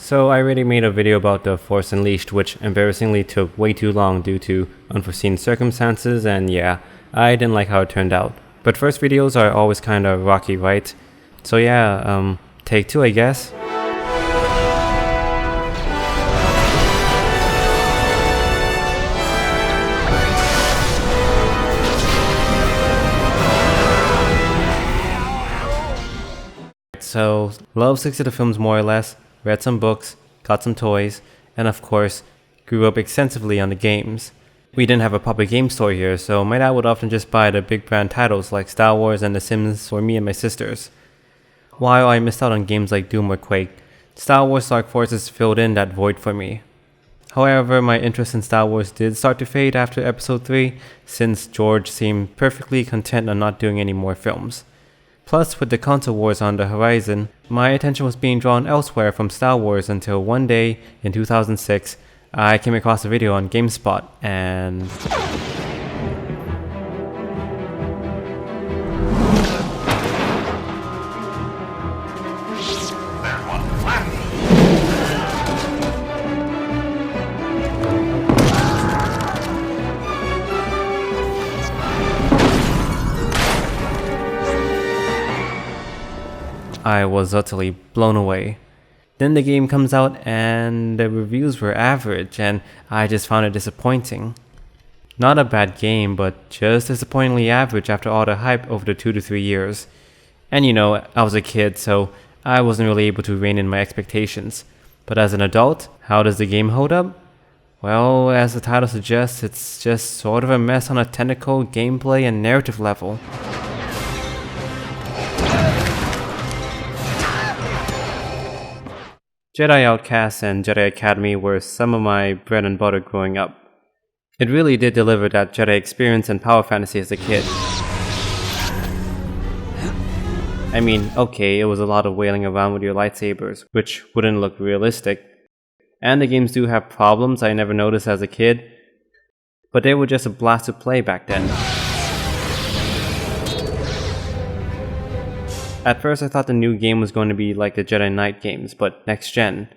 So I already made a video about The Force Unleashed, which embarrassingly took way too long due to unforeseen circumstances, and yeah, I didn't like how it turned out. But first videos are always kinda rocky, right? So yeah, take two I guess. So, loved 6 of the films more or less, read some books, got some toys, and of course, grew up extensively on the games. We didn't have a proper game store here, so my dad would often just buy the big brand titles like Star Wars and The Sims for me and my sisters. While I missed out on games like Doom or Quake, Star Wars Dark Forces filled in that void for me. However, my interest in Star Wars did start to fade after Episode 3, since George seemed perfectly content on not doing any more films. Plus, with the console wars on the horizon, my attention was being drawn elsewhere from Star Wars until one day, in 2006, I came across a video on GameSpot, and... I was utterly blown away. Then the game comes out and the reviews were average, and I just found it disappointing. Not a bad game, but just disappointingly average after all the hype over the 2 to 3 years. And you know, I was a kid, so I wasn't really able to rein in my expectations. But as an adult, how does the game hold up? Well, as the title suggests, it's just sort of a mess on a technical, gameplay, and narrative level. Jedi Outcast and Jedi Academy were some of my bread and butter growing up. It really did deliver that Jedi experience and power fantasy as a kid. I mean, okay, it was a lot of wailing around with your lightsabers, which wouldn't look realistic. And the games do have problems I never noticed as a kid, but they were just a blast to play back then. At first I thought the new game was going to be like the Jedi Knight games, but next gen.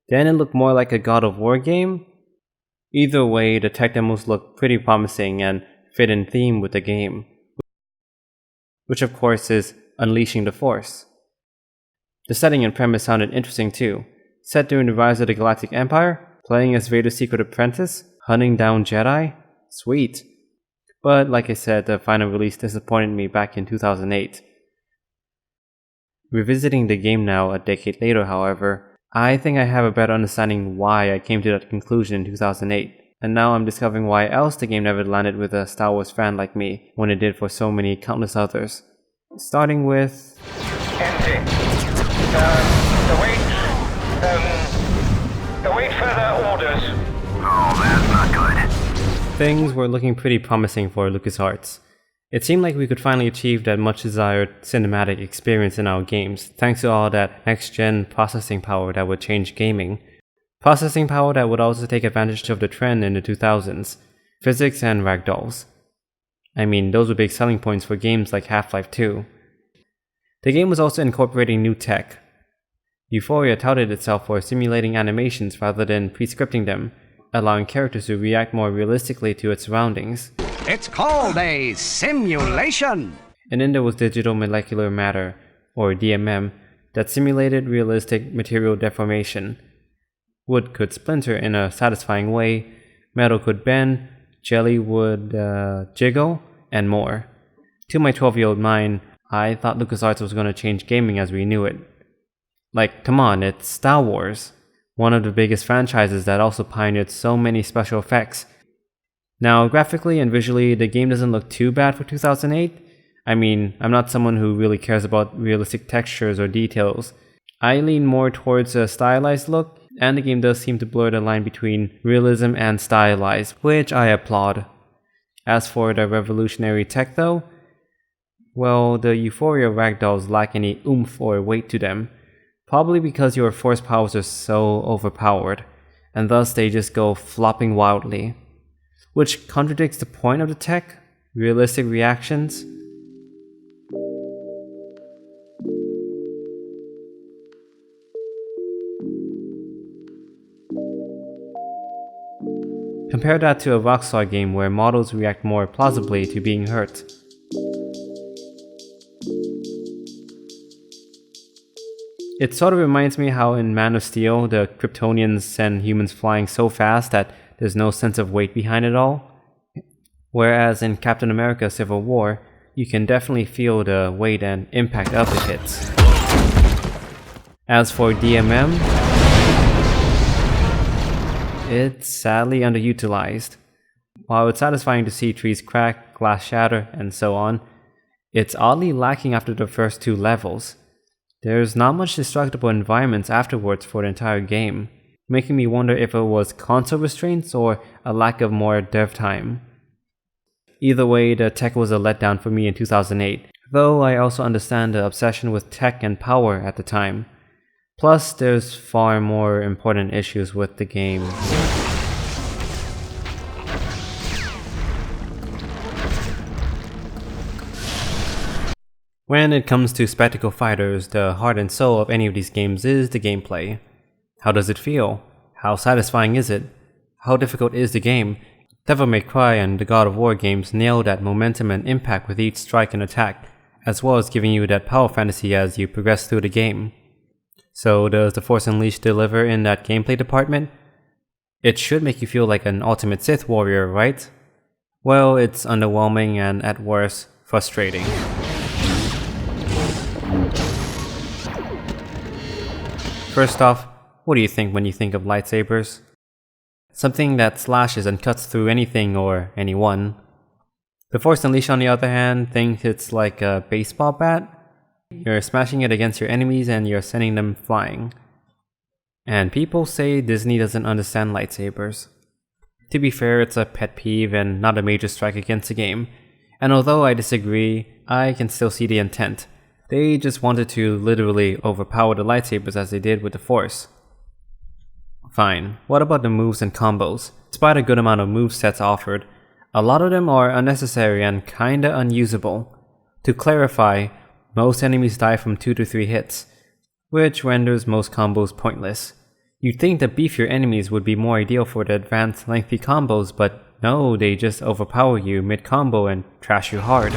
Then it looked more like a God of War game? Either way, the tech demos looked pretty promising and fit in theme with the game. Which of course is Unleashing the Force. The setting and premise sounded interesting too. Set during the rise of the Galactic Empire, playing as Vader's secret apprentice, hunting down Jedi? Sweet. But like I said, the final release disappointed me back in 2008. Revisiting the game now, a decade later however, I think I have a better understanding why I came to that conclusion in 2008, and now I'm discovering why else the game never landed with a Star Wars fan like me, when it did for so many countless others. Starting with... Empty. Await further orders. Oh, that's not good. Things were looking pretty promising for LucasArts. It seemed like we could finally achieve that much desired cinematic experience in our games, thanks to all that next-gen processing power that would change gaming. Processing power that would also take advantage of the trend in the 2000s, physics and ragdolls. I mean, those were big selling points for games like Half-Life 2. The game was also incorporating new tech. Euphoria touted itself for simulating animations rather than pre-scripting them, allowing characters to react more realistically to its surroundings. It's called a simulation! And then there was digital molecular matter, or DMM, that simulated realistic material deformation. Wood could splinter in a satisfying way, metal could bend, jelly would jiggle, and more. To my 12-year-old mind, I thought LucasArts was going to change gaming as we knew it. Like, come on, it's Star Wars. One of the biggest franchises that also pioneered so many special effects. Now, graphically and visually, the game doesn't look too bad for 2008. I mean, I'm not someone who really cares about realistic textures or details. I lean more towards a stylized look, and the game does seem to blur the line between realism and stylized, which I applaud. As for the revolutionary tech though, well, the Euphoria ragdolls lack any oomph or weight to them, probably because your force powers are so overpowered, and thus they just go flopping wildly. Which contradicts the point of the tech, realistic reactions. Compare that to a Rockstar game where models react more plausibly to being hurt. It sort of reminds me how in Man of Steel, the Kryptonians send humans flying so fast that there's no sense of weight behind it all. Whereas in Captain America Civil War, you can definitely feel the weight and impact of the hits. As for DMM, it's sadly underutilized. While it's satisfying to see trees crack, glass shatter, and so on, it's oddly lacking after the first 2 levels. There's not much destructible environments afterwards for the entire game, making me wonder if it was console restraints or a lack of more dev time. Either way, the tech was a letdown for me in 2008, though I also understand the obsession with tech and power at the time. Plus, there's far more important issues with the game. When it comes to spectacle fighters, the heart and soul of any of these games is the gameplay. How does it feel? How satisfying is it? How difficult is the game? Devil May Cry and the God of War games nail that momentum and impact with each strike and attack, as well as giving you that power fantasy as you progress through the game. So does The Force Unleashed deliver in that gameplay department? It should make you feel like an ultimate Sith warrior, right? Well, it's underwhelming and at worst, frustrating. First off, what do you think when you think of lightsabers? Something that slashes and cuts through anything or anyone. The Force Unleashed, on the other hand, thinks it's like a baseball bat. You're smashing it against your enemies and you're sending them flying. And people say Disney doesn't understand lightsabers. To be fair, it's a pet peeve and not a major strike against the game. And although I disagree, I can still see the intent. They just wanted to literally overpower the lightsabers as they did with the Force. Fine, what about the moves and combos? Despite a good amount of movesets offered, a lot of them are unnecessary and kinda unusable. To clarify, most enemies die from 2 to 3 hits, which renders most combos pointless. You'd think the beefier enemies would be more ideal for the advanced lengthy combos, but no, they just overpower you mid-combo and trash you hard.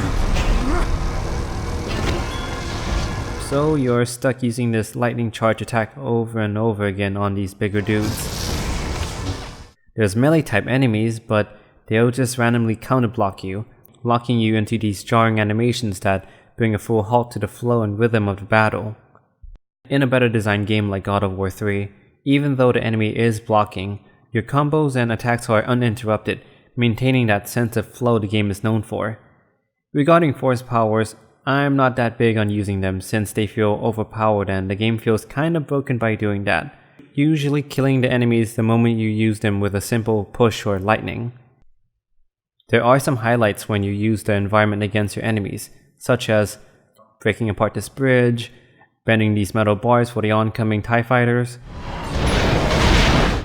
So you're stuck using this lightning charge attack over and over again on these bigger dudes. There's melee type enemies, but they'll just randomly counterblock you, locking you into these jarring animations that bring a full halt to the flow and rhythm of the battle. In a better designed game like God of War 3, even though the enemy is blocking, your combos and attacks are uninterrupted, maintaining that sense of flow the game is known for. Regarding force powers, I'm not that big on using them since they feel overpowered and the game feels kinda broken by doing that, usually killing the enemies the moment you use them with a simple push or lightning. There are some highlights when you use the environment against your enemies, such as breaking apart this bridge, bending these metal bars for the oncoming TIE fighters,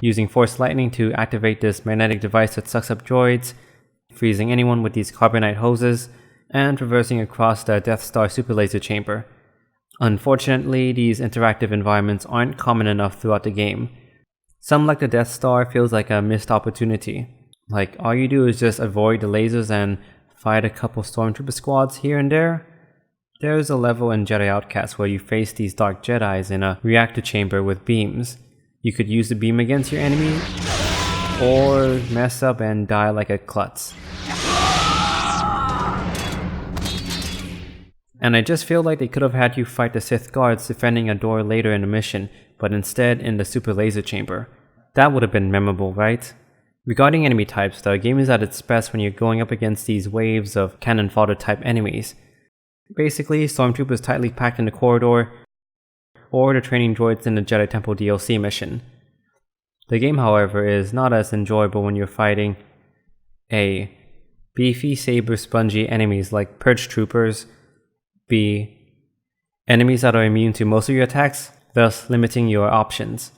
using Force Lightning to activate this magnetic device that sucks up droids, freezing anyone with these carbonite hoses, and traversing across the Death Star super laser chamber. Unfortunately, these interactive environments aren't common enough throughout the game. Some like the Death Star feels like a missed opportunity. Like, all you do is just avoid the lasers and fight a couple stormtrooper squads here and there. There's a level in Jedi Outcast where you face these dark Jedis in a reactor chamber with beams. You could use the beam against your enemy, or mess up and die like a klutz. And I just feel like they could have had you fight the Sith guards defending a door later in the mission, but instead in the super laser chamber. That would have been memorable, right? Regarding enemy types, the game is at its best when you're going up against these waves of cannon fodder type enemies. Basically, stormtroopers tightly packed in the corridor, or the training droids in the Jedi Temple DLC mission. The game, however, is not as enjoyable when you're fighting A. Beefy saber spongy enemies like Purge Troopers, B. Enemies that are immune to most of your attacks, thus limiting your options,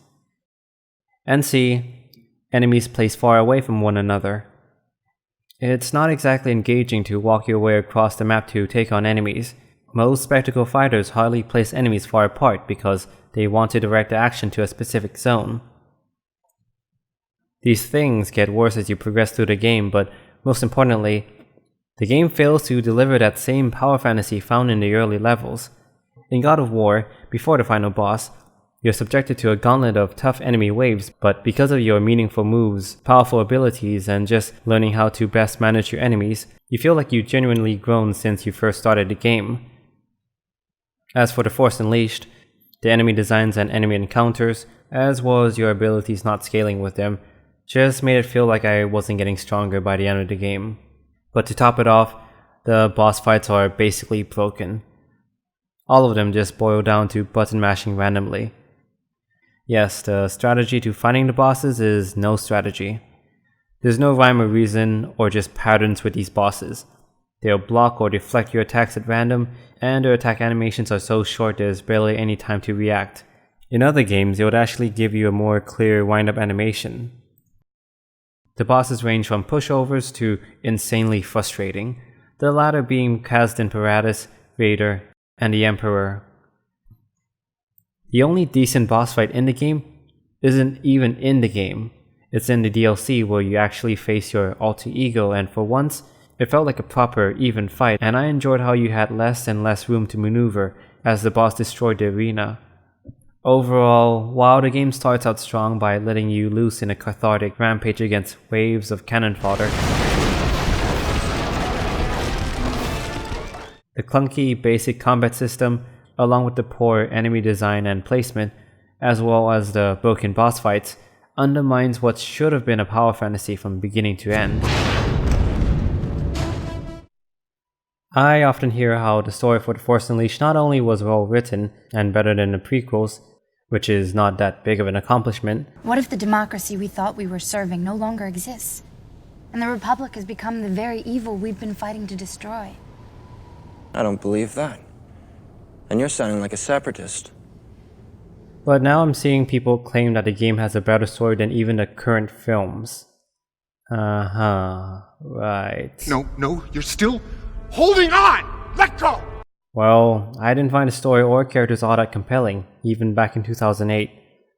and C. Enemies placed far away from one another. It's not exactly engaging to walk your way across the map to take on enemies. Most spectacle fighters hardly place enemies far apart because they want to direct the action to a specific zone. These things get worse as you progress through the game, but most importantly, the game fails to deliver that same power fantasy found in the early levels. In God of War, before the final boss, you're subjected to a gauntlet of tough enemy waves, but because of your meaningful moves, powerful abilities, and just learning how to best manage your enemies, you feel like you've genuinely grown since you first started the game. As for The Force Unleashed, the enemy designs and enemy encounters, as well as your abilities not scaling with them, just made it feel like I wasn't getting stronger by the end of the game. But to top it off, the boss fights are basically broken. All of them just boil down to button mashing randomly. Yes, the strategy to fighting the bosses is no strategy. There's no rhyme or reason or just patterns with these bosses. They'll block or deflect your attacks at random, and their attack animations are so short there's barely any time to react. In other games, it would actually give you a more clear wind-up animation. The bosses range from pushovers to insanely frustrating, the latter being Kasdan Paratus, Vader, and the Emperor. The only decent boss fight in the game isn't even in the game. It's in the DLC where you actually face your alter ego, and for once, it felt like a proper, even fight, and I enjoyed how you had less and less room to maneuver as the boss destroyed the arena. Overall, while the game starts out strong by letting you loose in a cathartic rampage against waves of cannon fodder, the clunky basic combat system, along with the poor enemy design and placement, as well as the broken boss fights, undermines what should have been a power fantasy from beginning to end. I often hear how the story for The Force Unleashed not only was well written and better than the prequels, which is not that big of an accomplishment. What if the democracy we thought we were serving no longer exists? And the Republic has become the very evil we've been fighting to destroy? I don't believe that. And you're sounding like a separatist. But now I'm seeing people claim that the game has a better story than even the current films. Right. No, you're still holding on! Let go! Well, I didn't find the story or characters all that compelling, even back in 2008.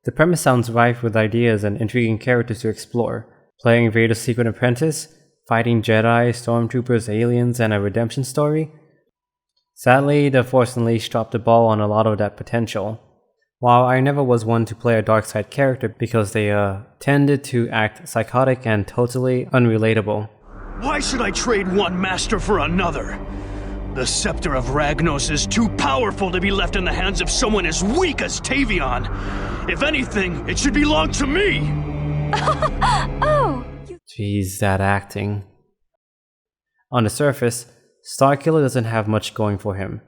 The premise sounds rife with ideas and intriguing characters to explore. Playing Vader's secret apprentice, fighting Jedi, stormtroopers, aliens, and a redemption story? Sadly, The Force Unleashed dropped the ball on a lot of that potential. While I never was one to play a dark side character because they tended to act psychotic and totally unrelatable. Why should I trade one master for another? The scepter of Ragnos is too powerful to be left in the hands of someone as weak as Tavion. If anything, it should belong to me! Jeez, that acting. On the surface, Starkiller doesn't have much going for him.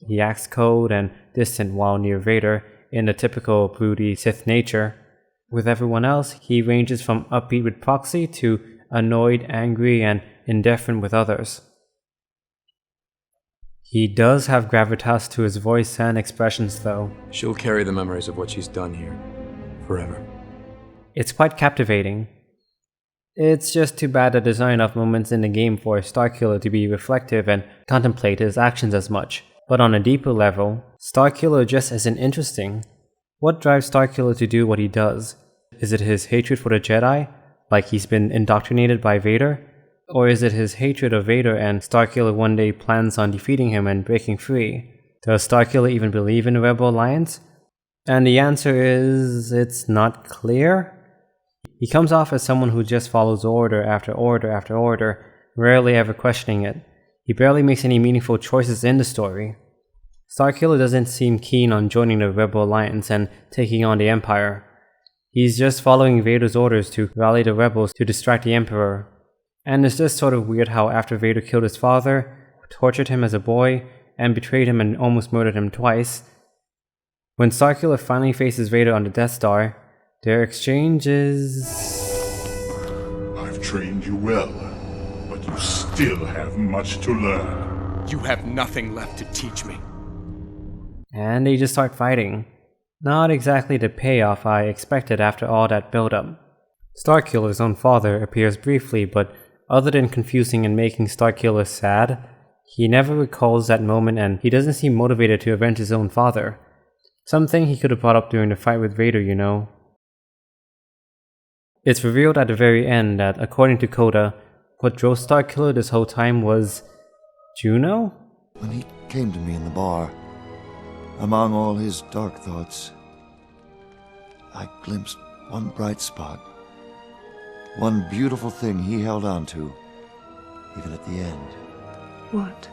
He acts cold and distant while near Vader, in the typical broody Sith nature. With everyone else, he ranges from upbeat with Proxy to annoyed, angry, and indifferent with others. He does have gravitas to his voice and expressions though. She'll carry the memories of what she's done here, forever. It's quite captivating. It's just too bad that there's not enough moments in the game for Starkiller to be reflective and contemplate his actions as much. But on a deeper level, Starkiller just isn't interesting. What drives Starkiller to do what he does? Is it his hatred for the Jedi, like he's been indoctrinated by Vader? Or is it his hatred of Vader and Starkiller one day plans on defeating him and breaking free? Does Starkiller even believe in the Rebel Alliance? And the answer is, it's not clear. He comes off as someone who just follows order after order after order, rarely ever questioning it. He barely makes any meaningful choices in the story. Starkiller doesn't seem keen on joining the Rebel Alliance and taking on the Empire. He's just following Vader's orders to rally the rebels to distract the Emperor. And it's just sort of weird how after Vader killed his father, tortured him as a boy, and betrayed him and almost murdered him twice, when Starkiller finally faces Vader on the Death Star, their exchange is... I've trained you well, but you still have much to learn. You have nothing left to teach me. And they just start fighting. Not exactly the payoff I expected after all that build-up. Starkiller's own father appears briefly, but other than confusing and making Starkiller sad, he never recalls that moment and he doesn't seem motivated to avenge his own father. Something he could have brought up during the fight with Vader, you know. It's revealed at the very end that, according to Coda, what drove Starkiller this whole time was Juno? When he came to me in the bar, among all his dark thoughts, I glimpsed one bright spot, one beautiful thing he held on to, even at the end. What?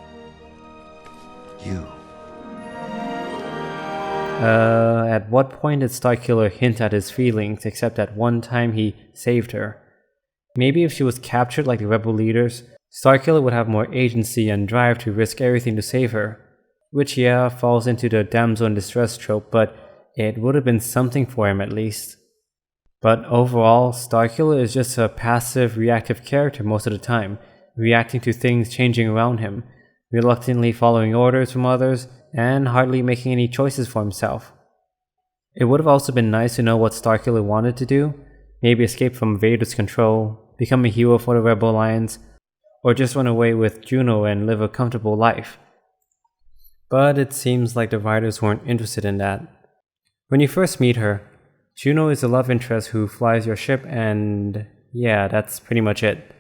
You. At what point did Starkiller hint at his feelings, except that one time he saved her? Maybe if she was captured like the rebel leaders, Starkiller would have more agency and drive to risk everything to save her. Which, yeah, falls into the damsel in distress trope, but it would have been something for him at least. But overall, Starkiller is just a passive, reactive character most of the time, reacting to things changing around him, reluctantly following orders from others, and hardly making any choices for himself. It would have also been nice to know what Starkiller wanted to do, maybe escape from Vader's control, become a hero for the Rebel Alliance, or just run away with Juno and live a comfortable life. But it seems like the writers weren't interested in that. When you first meet her, Juno is a love interest who flies your ship, and yeah, that's pretty much it.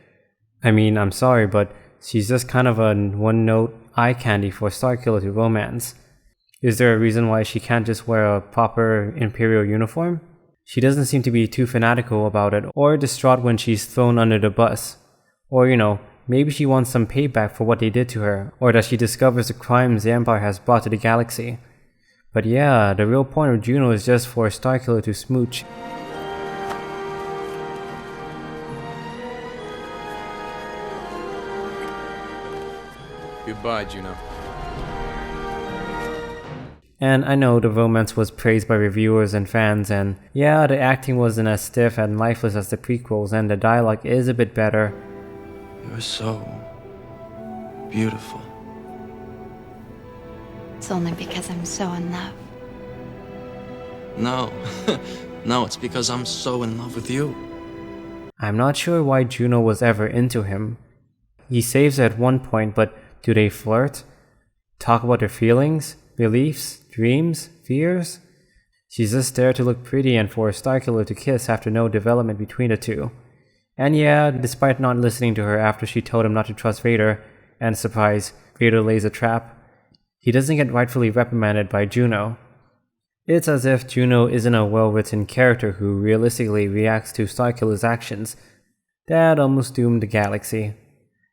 I mean, I'm sorry, but she's just kind of a one-note eye candy for Starkiller to romance. Is there a reason why she can't just wear a proper Imperial uniform? She doesn't seem to be too fanatical about it, or distraught when she's thrown under the bus. Or, maybe she wants some payback for what they did to her, or that she discovers the crimes the Empire has brought to the galaxy. But yeah, the real point of Juno is just for Starkiller to smooch. Goodbye, Juno. And I know the romance was praised by reviewers and fans, and yeah, the acting wasn't as stiff and lifeless as the prequels, and the dialogue is a bit better. You're so beautiful. It's only because I'm so in love. No. No, it's because I'm so in love with you. I'm not sure why Juno was ever into him. He saves her at one point, but do they flirt? Talk about their feelings, beliefs, dreams, fears? She's just there to look pretty and for Starkiller to kiss after no development between the two. And yeah, despite not listening to her after she told him not to trust Vader, and surprise, Vader lays a trap, he doesn't get rightfully reprimanded by Juno. It's as if Juno isn't a well-written character who realistically reacts to Starkiller's actions. That almost doomed the galaxy.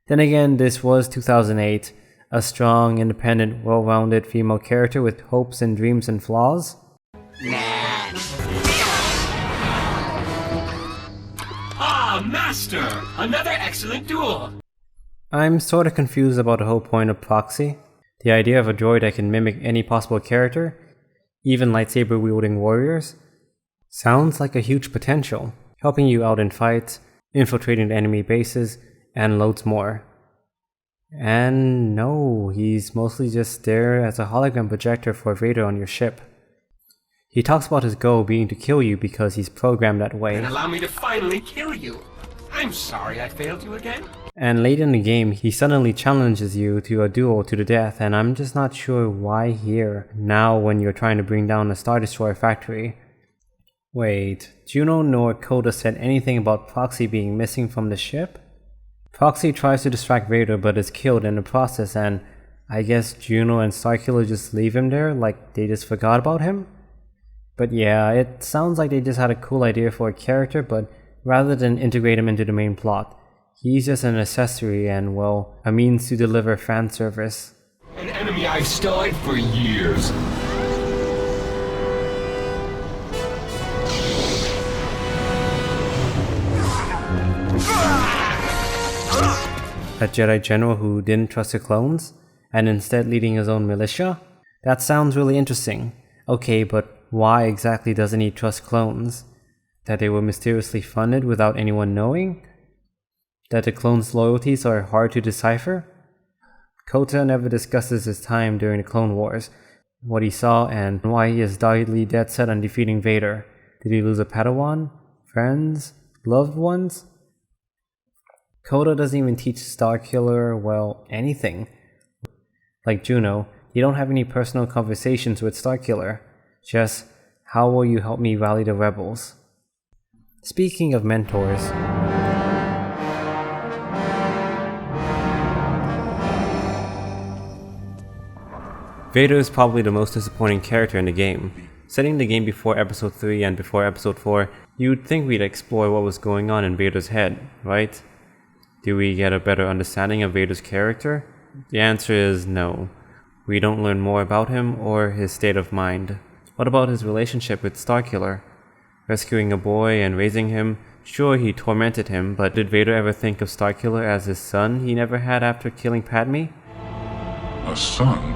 Then again, this was 2008, a strong, independent, well-rounded female character with hopes and dreams and flaws. Ah, Master! Another excellent duel! I'm sorta confused about the whole point of Proxy. The idea of a droid that can mimic any possible character, even lightsaber-wielding warriors, sounds like a huge potential, helping you out in fights, infiltrating the enemy bases, and loads more. And no, he's mostly just there as a hologram projector for Vader on your ship. He talks about his goal being to kill you because he's programmed that way. And allow me to finally kill you. I'm sorry I failed you again. And late in the game, he suddenly challenges you to a duel to the death, and I'm just not sure why here, now when you're trying to bring down a Star Destroyer factory. Wait, Juno nor Coda said anything about Proxy being missing from the ship? Proxy tries to distract Vader but is killed in the process, and I guess Juno and Starkiller just leave him there like they just forgot about him? But yeah, it sounds like they just had a cool idea for a character, but rather than integrate him into the main plot, he's just an accessory and, well, a means to deliver fan service. An enemy I've studied for years. A Jedi General who didn't trust the clones, and instead leading his own militia? That sounds really interesting. Okay, but why exactly doesn't he trust clones? That they were mysteriously funded without anyone knowing? That the clones' loyalties are hard to decipher? Kota never discusses his time during the Clone Wars, what he saw, and why he is doggedly dead set on defeating Vader. Did he lose a Padawan? Friends? Loved ones? Kota doesn't even teach Starkiller, well, anything. Like Juno, you don't have any personal conversations with Starkiller. Just, how will you help me rally the rebels? Speaking of mentors, Vader is probably the most disappointing character in the game. Setting the game before Episode 3 and before Episode 4, you'd think we'd explore what was going on in Vader's head, right? Do we get a better understanding of Vader's character? The answer is no. We don't learn more about him or his state of mind. What about his relationship with Starkiller? Rescuing a boy and raising him, sure, he tormented him, but did Vader ever think of Starkiller as his son he never had after killing Padme? A son?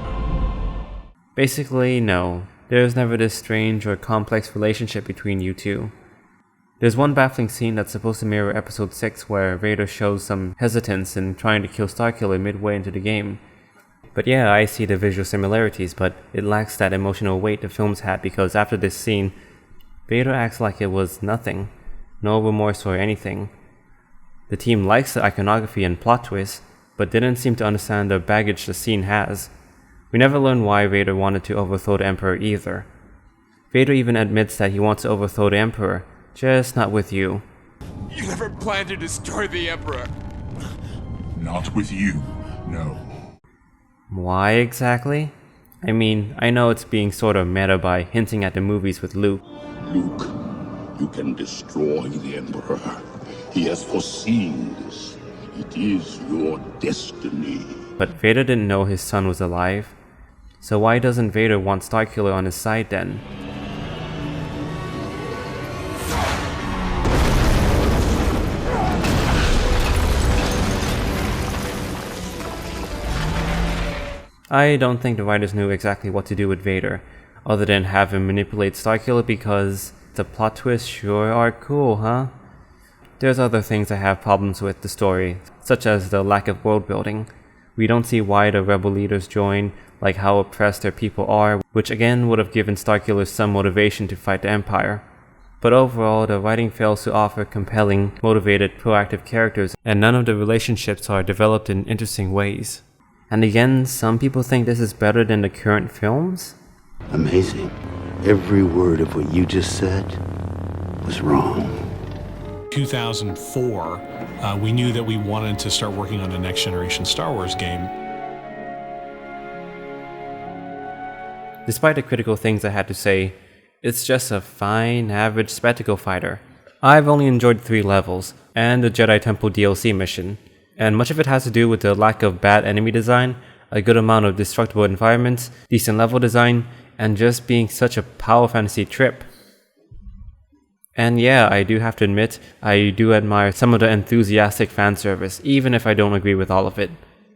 Basically, no. There's never this strange or complex relationship between you two. There's one baffling scene that's supposed to mirror Episode 6 where Vader shows some hesitance in trying to kill Starkiller midway into the game. But yeah, I see the visual similarities, but it lacks that emotional weight the films had because after this scene, Vader acts like it was nothing. No remorse or anything. The team likes the iconography and plot twists, but didn't seem to understand the baggage the scene has. We never learn why Vader wanted to overthrow the Emperor either. Vader even admits that he wants to overthrow the Emperor, just not with you. You never planned to destroy the Emperor. Not with you, no. Why exactly? I mean, I know it's being sort of meta by hinting at the movies with Luke. Luke, you can destroy the Emperor. He has foreseen this. It is your destiny. But Vader didn't know his son was alive. So why doesn't Vader want Starkiller on his side then? I don't think the writers knew exactly what to do with Vader, other than have him manipulate Starkiller because the plot twists sure are cool, huh? There's other things I have problems with the story, such as the lack of world building. We don't see why the rebel leaders join, like how oppressed their people are, which again would have given Starkiller some motivation to fight the Empire. But overall, the writing fails to offer compelling, motivated, proactive characters, and none of the relationships are developed in interesting ways. And again, some people think this is better than the current films? Amazing. Every word of what you just said was wrong. 2004, we knew that we wanted to start working on a next generation Star Wars game. Despite the critical things I had to say, it's just a fine, average spectacle fighter. I've only enjoyed 3 levels, and the Jedi Temple DLC mission, and much of it has to do with the lack of bad enemy design, a good amount of destructible environments, decent level design, and just being such a power fantasy trip. And yeah, I do have to admit, I do admire some of the enthusiastic fan service, even if I don't agree with all of it.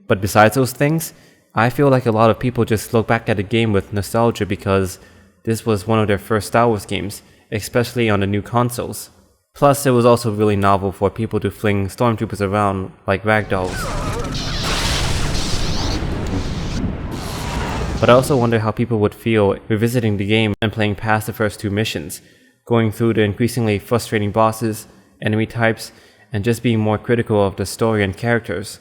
But besides those things, I feel like a lot of people just look back at the game with nostalgia because this was one of their first Star Wars games, especially on the new consoles. Plus, it was also really novel for people to fling stormtroopers around like ragdolls. But I also wonder how people would feel revisiting the game and playing past the first 2 missions, going through the increasingly frustrating bosses, enemy types, and just being more critical of the story and characters.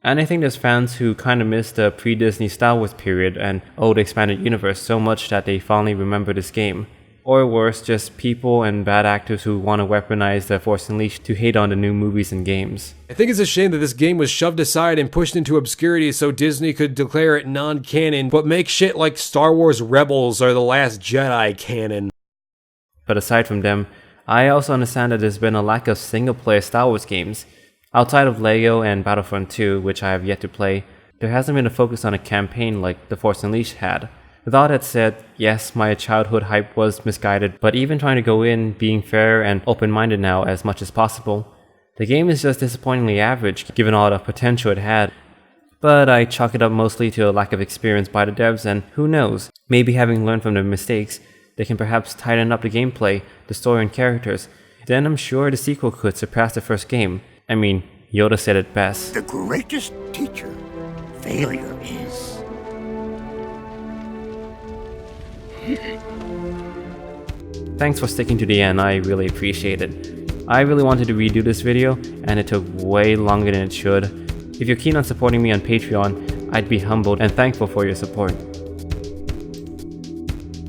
And I think there's fans who kinda miss the pre-Disney Star Wars period and old expanded universe so much that they finally remember this game. Or worse, just people and bad actors who want to weaponize the Force Unleashed to hate on the new movies and games. I think it's a shame that this game was shoved aside and pushed into obscurity so Disney could declare it non-canon, but make shit like Star Wars Rebels or The Last Jedi canon. But aside from them, I also understand that there's been a lack of single-player Star Wars games. Outside of LEGO and Battlefront 2, which I have yet to play, there hasn't been a focus on a campaign like The Force Unleashed had. With all that said, yes, my childhood hype was misguided, but even trying to go in being fair and open-minded now as much as possible, the game is just disappointingly average given all the potential it had. But I chalk it up mostly to a lack of experience by the devs, and who knows, maybe having learned from their mistakes, they can perhaps tighten up the gameplay, the story and characters. Then I'm sure the sequel could surpass the first game. I mean, Yoda said it best. The greatest teacher, failure is. Thanks for sticking to the end, I really appreciate it. I really wanted to redo this video, and it took way longer than it should. If you're keen on supporting me on Patreon, I'd be humbled and thankful for your support.